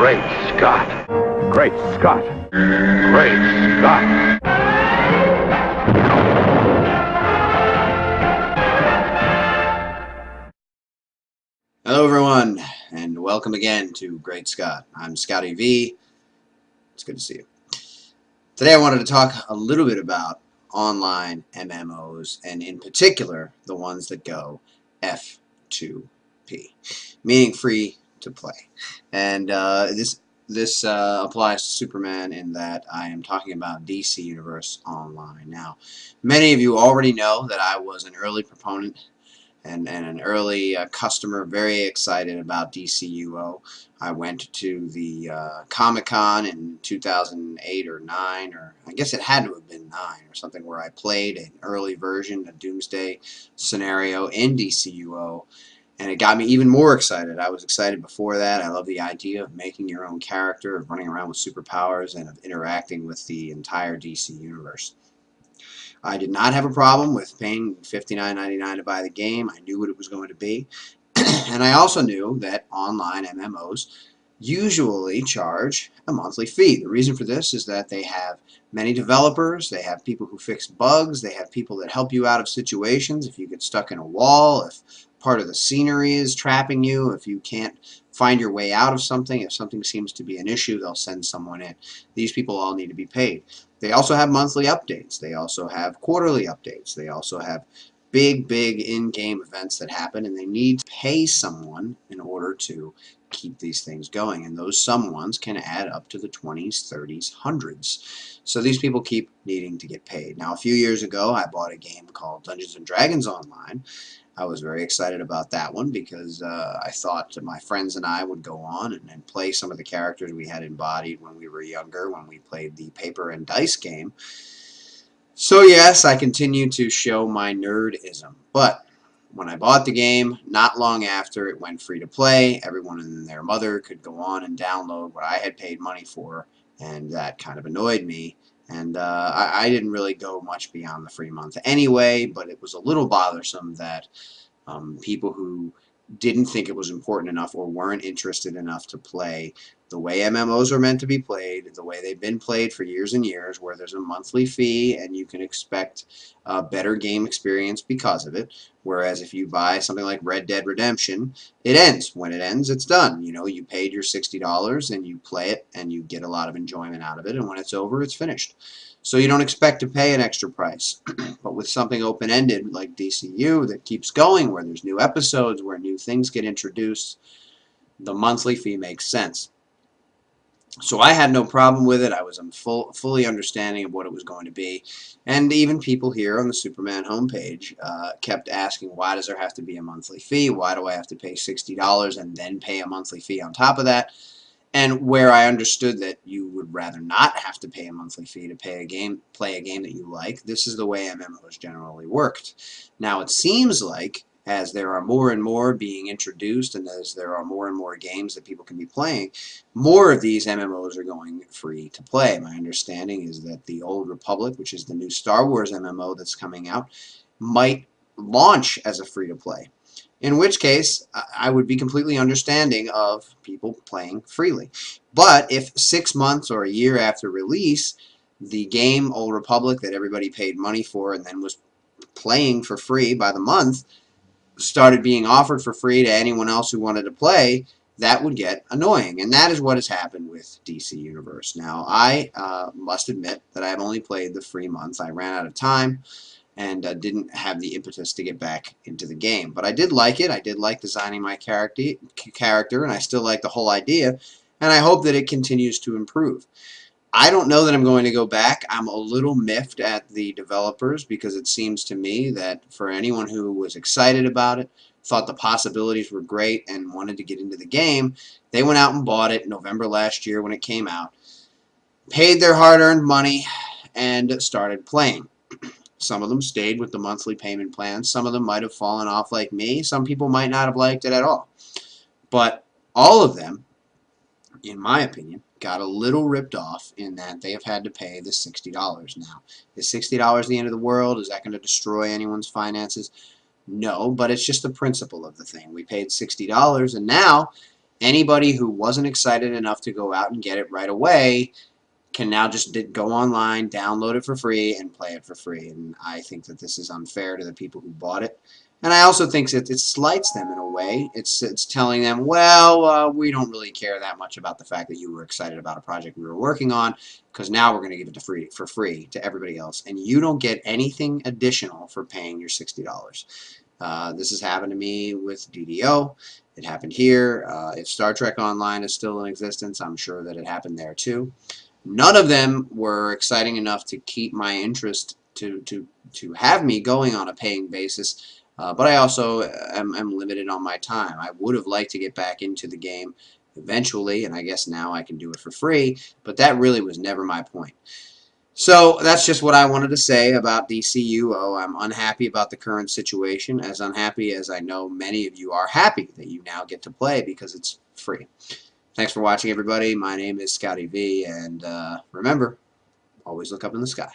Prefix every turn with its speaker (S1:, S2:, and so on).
S1: Great Scott. Great Scott. Great Scott.
S2: Hello everyone, and welcome again to Great Scott. I'm Scotty V. It's good to see you. Today I wanted to talk a little bit about online MMOs, and in particular, the ones that go F2P, meaning free to play. And this applies to Superman in that I am talking about DC Universe Online. Now, many of you already know that I was an early proponent and an early customer, very excited about DCUO. I went to the Comic-Con in 2008 or 9, or I guess it had to have been 9 or something, where I played an early version, a Doomsday scenario in DCUO, and it got me even more excited. I was excited before that. I love the idea of making your own character, of running around with superpowers, and of interacting with the entire DC universe. I did not have a problem with paying $59.99 to buy the game. I knew what it was going to be. And I also knew that online MMOs usually charge a monthly fee. The reason for this is that they have many developers, they have people who fix bugs, they have people that help you out of situations if you get stuck in a wall, if part of the scenery is trapping you, if you can't find your way out of something, if something seems to be an issue, they'll send someone in. These people all need to be paid. They also have monthly updates. They also have quarterly updates. They also have big in-game events that happen, and they need to pay someone in order to keep these things going. And those someones can add up to the 20s, 30s, hundreds. So these people keep needing to get paid. Now, a few years ago, I bought a game called Dungeons & Dragons Online. I was very excited about that one because I thought that my friends and I would go on and play some of the characters we had embodied when we were younger, when we played the paper and dice game. So yes, I continue to show my nerdism. But when I bought the game, not long after it went free to play, everyone and their mother could go on and download what I had paid money for, and that kind of annoyed me. And I didn't really go much beyond the free month anyway, but it was a little bothersome that people who didn't think it was important enough or weren't interested enough to play the way MMOs are meant to be played, the way they've been played for years and years, where there's a monthly fee and you can expect a better game experience because of it. Whereas if you buy something like Red Dead Redemption, it ends. When it ends, it's done. You know, you paid your $60 and you play it and you get a lot of enjoyment out of it, and when it's over, it's finished. So you don't expect to pay an extra price. But with something open-ended like DCU that keeps going, where there's new episodes, where new things get introduced, the monthly fee makes sense. So I had no problem with it. I was fully understanding of what it was going to be. And even people here on the Superman homepage kept asking, why does there have to be a monthly fee? Why do I have to pay $60 and then pay a monthly fee on top of that? And where I understood that you would rather not have to pay a monthly fee to play a game that you like, this is the way MMOs generally worked. Now it seems like as there are more and more being introduced, and as there are more and more games that people can be playing, more of these MMOs are going free to play. My understanding is that the Old Republic, which is the new Star Wars MMO that's coming out, might launch as a free-to-play. In which case, I would be completely understanding of people playing freely. But if 6 months or a year after release, the game Old Republic that everybody paid money for and then was playing for free by the month started being offered for free to anyone else who wanted to play, that would get annoying. And that is what has happened with DC Universe. Now, I must admit that I've only played the free month. I ran out of time and didn't have the impetus to get back into the game. But I did like it. I did like designing my character, and I still like the whole idea, and I hope that it continues to improve. I don't know that I'm going to go back. I'm a little miffed at the developers because it seems to me that for anyone who was excited about it, thought the possibilities were great, and wanted to get into the game, they went out and bought it November last year when it came out, paid their hard-earned money, and started playing. Some of them stayed with the monthly payment plans. Some of them might have fallen off like me. Some people might not have liked it at all. But all of them, in my opinion, got a little ripped off in that they have had to pay the $60 now. Is $60 the end of the world? Is that going to destroy anyone's finances? No, but it's just the principle of the thing. We paid $60, and now anybody who wasn't excited enough to go out and get it right away can now just go online, download it for free, and play it for free. And I think that this is unfair to the people who bought it. And I also think that it slights them in a way. It's telling them, well, we don't really care that much about the fact that you were excited about a project we were working on, because now we're going to give it for free to everybody else, and you don't get anything additional for paying your $60. This has happened to me with DDO. It happened here. If Star Trek Online is still in existence, I'm sure that it happened there too. None of them were exciting enough to keep my interest to have me going on a paying basis. But I also am limited on my time. I would have liked to get back into the game eventually, and I guess now I can do it for free, but that really was never my point. So that's just what I wanted to say about DCUO. I'm unhappy about the current situation, as unhappy as I know many of you are happy that you now get to play because it's free. Thanks for watching, everybody. My name is Scotty V, and remember, always look up in the sky.